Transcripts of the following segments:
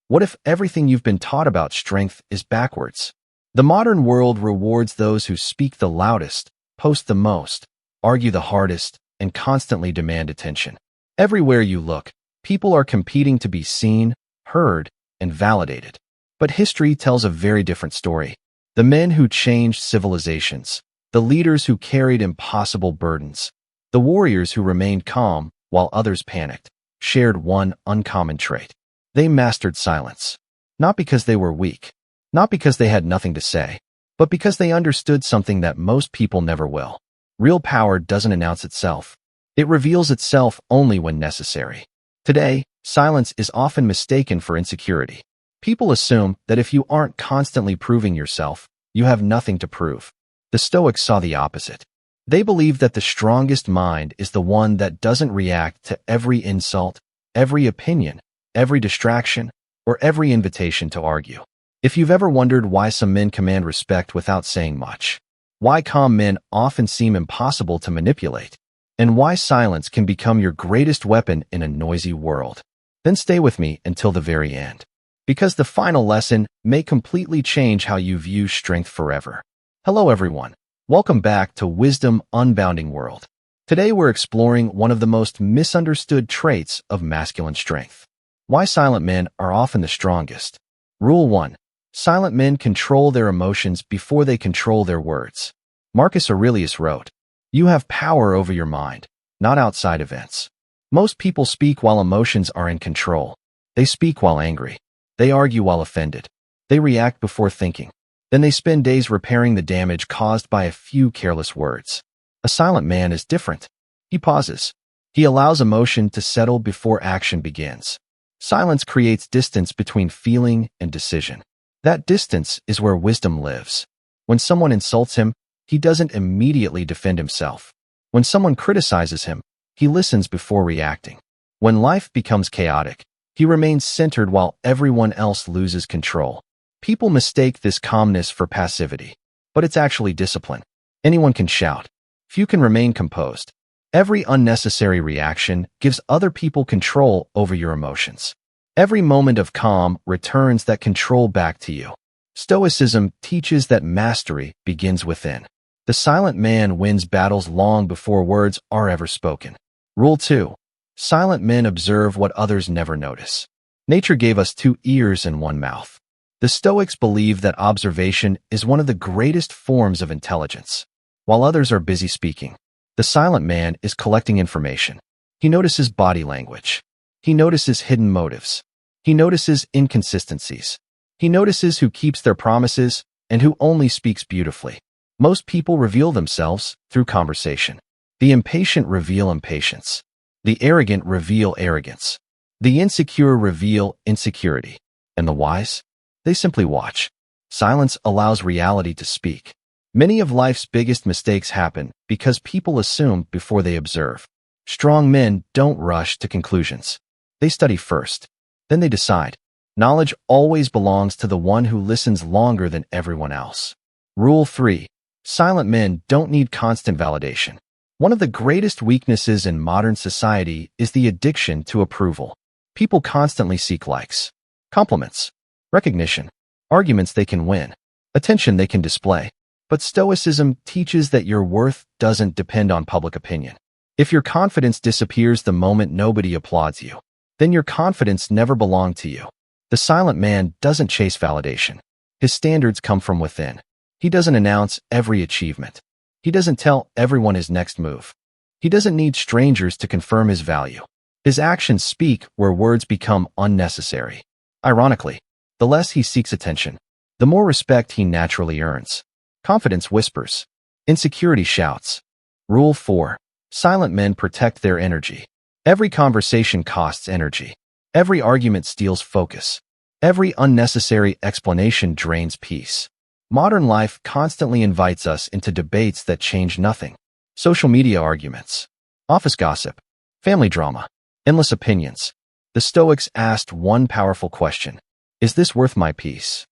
What if everything you've been taught about strength is backwards? The modern world rewards those who speak the loudest, post the most, argue the hardest, and constantly demand attention. Everywhere you look, people are competing to be seen, heard, and validated. But history tells a very different story. The men who changed civilizations, the leaders who carried impossible burdens, the warriors who remained calm while others panicked, shared one uncommon trait. They mastered silence. Not because they were weak, not because they had nothing to say, but because they understood something that most people never will. Real power doesn't announce itself. It reveals itself only when necessary. Today, silence is often mistaken for insecurity. People assume that if you aren't constantly proving yourself, you have nothing to prove. The Stoics saw the opposite. They believed that the strongest mind is the one that doesn't react to every insult, every opinion, every distraction, or every invitation to argue. If you've ever wondered why some men command respect without saying much, why calm men often seem impossible to manipulate, and why silence can become your greatest weapon in a noisy world, then stay with me until the very end. Because the final lesson may completely change how you view strength forever. Hello everyone. Welcome back to Wisdom Unbounding World. Today we're exploring one of the most misunderstood traits of masculine strength. Why silent men are often the strongest. Rule 1. Silent men control their emotions before they control their words. Marcus Aurelius wrote, "You have power over your mind, not outside events." Most people speak while emotions are in control. They speak while angry. They argue while offended. They react before thinking. Then they spend days repairing the damage caused by a few careless words. A silent man is different. He pauses. He allows emotion to settle before action begins. Silence creates distance between feeling and decision. That distance is where wisdom lives. When someone insults him, he doesn't immediately defend himself. When someone criticizes him, he listens before reacting. When life becomes chaotic, he remains centered while everyone else loses control. People mistake this calmness for passivity, but it's actually discipline. Anyone can shout. Few can remain composed. Every unnecessary reaction gives other people control over your emotions. Every moment of calm returns that control back to you. Stoicism teaches that mastery begins within. The silent man wins battles long before words are ever spoken. Rule 2. Silent men observe what others never notice. Nature gave us 2 ears and 1 mouth. The Stoics believe that observation is one of the greatest forms of intelligence. While others are busy speaking, the silent man is collecting information. He notices body language. He notices hidden motives. He notices inconsistencies. He notices who keeps their promises and who only speaks beautifully. Most people reveal themselves through conversation. The impatient reveal impatience. The arrogant reveal arrogance. The insecure reveal insecurity. And the wise? They simply watch. Silence allows reality to speak. Many of life's biggest mistakes happen because people assume before they observe. Strong men don't rush to conclusions. They study first. Then they decide. Knowledge always belongs to the one who listens longer than everyone else. Rule 3. Silent men don't need constant validation. One of the greatest weaknesses in modern society is the addiction to approval. People constantly seek likes, compliments, recognition, arguments they can win, attention they can display. But Stoicism teaches that your worth doesn't depend on public opinion. If your confidence disappears the moment nobody applauds you, then your confidence never belonged to you. The silent man doesn't chase validation. His standards come from within. He doesn't announce every achievement. He doesn't tell everyone his next move. He doesn't need strangers to confirm his value. His actions speak where words become unnecessary. Ironically, the less he seeks attention, the more respect he naturally earns. Confidence whispers. Insecurity shouts. Rule 4. Silent men protect their energy. Every conversation costs energy. Every argument steals focus. Every unnecessary explanation drains peace. Modern life constantly invites us into debates that change nothing. Social media arguments, office gossip, family drama, endless opinions. The Stoics asked one powerful question. Is this worth my peace?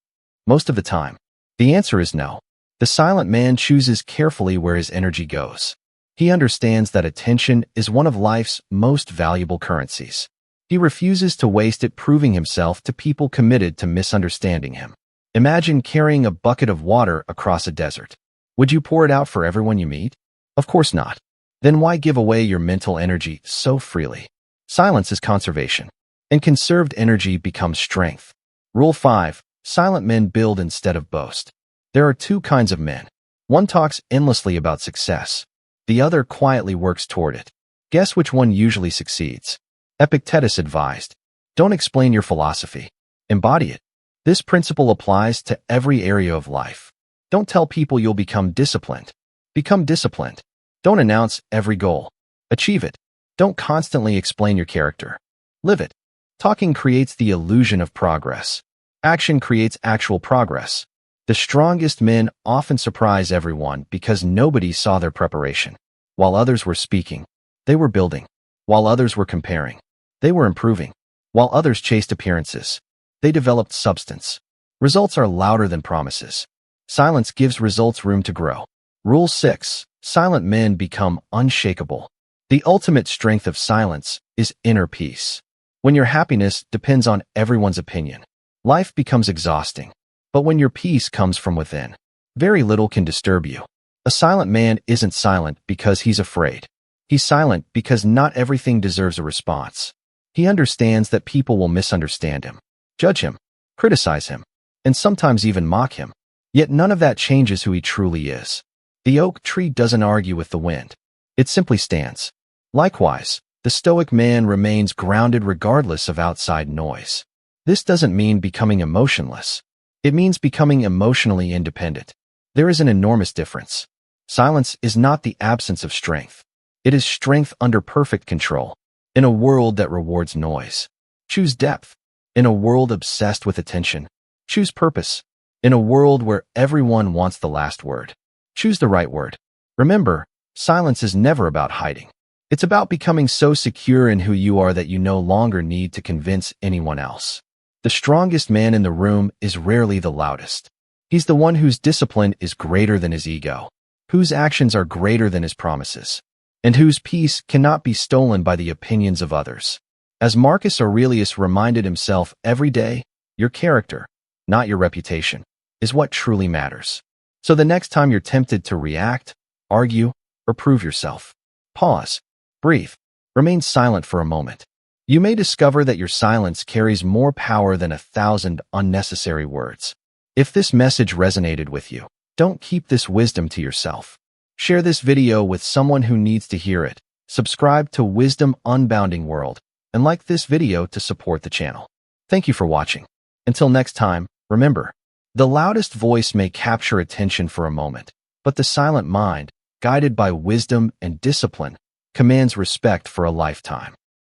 Most of the time, the answer is no. The silent man chooses carefully where his energy goes. He understands that attention is one of life's most valuable currencies. He refuses to waste it proving himself to people committed to misunderstanding him. Imagine carrying a bucket of water across a desert. Would you pour it out for everyone you meet? Of course not. Then why give away your mental energy so freely? Silence is conservation, and conserved energy becomes strength. Rule 5. Silent men build instead of boast. There are two kinds of men. One talks endlessly about success. The other quietly works toward it. Guess which one usually succeeds? Epictetus advised, don't explain your philosophy. Embody it. This principle applies to every area of life. Don't tell people you'll become disciplined. Become disciplined. Don't announce every goal. Achieve it. Don't constantly explain your character. Live it. Talking creates the illusion of progress. Action creates actual progress. The strongest men often surprise everyone because nobody saw their preparation. While others were speaking, they were building. While others were comparing, they were improving. While others chased appearances, they developed substance. Results are louder than promises. Silence gives results room to grow. Rule 6. Silent men become unshakable. The ultimate strength of silence is inner peace. When your happiness depends on everyone's opinion, life becomes exhausting. But when your peace comes from within, very little can disturb you. A silent man isn't silent because he's afraid. He's silent because not everything deserves a response. He understands that people will misunderstand him, judge him, criticize him, and sometimes even mock him. Yet none of that changes who he truly is. The oak tree doesn't argue with the wind. It simply stands. Likewise, the Stoic man remains grounded regardless of outside noise. This doesn't mean becoming emotionless. It means becoming emotionally independent. There is an enormous difference. Silence is not the absence of strength. It is strength under perfect control. In a world that rewards noise, choose depth. In a world obsessed with attention, choose purpose. In a world where everyone wants the last word, choose the right word. Remember, silence is never about hiding. It's about becoming so secure in who you are that you no longer need to convince anyone else. The strongest man in the room is rarely the loudest. He's the one whose discipline is greater than his ego, whose actions are greater than his promises, and whose peace cannot be stolen by the opinions of others. As Marcus Aurelius reminded himself every day, your character, not your reputation, is what truly matters. So the next time you're tempted to react, argue, or prove yourself, pause, breathe, remain silent for a moment. You may discover that your silence carries more power than 1,000 unnecessary words. If this message resonated with you, don't keep this wisdom to yourself. Share this video with someone who needs to hear it. Subscribe to Wisdom Unbounding World and like this video to support the channel. Thank you for watching. Until next time, remember, the loudest voice may capture attention for a moment, but the silent mind, guided by wisdom and discipline, commands respect for a lifetime.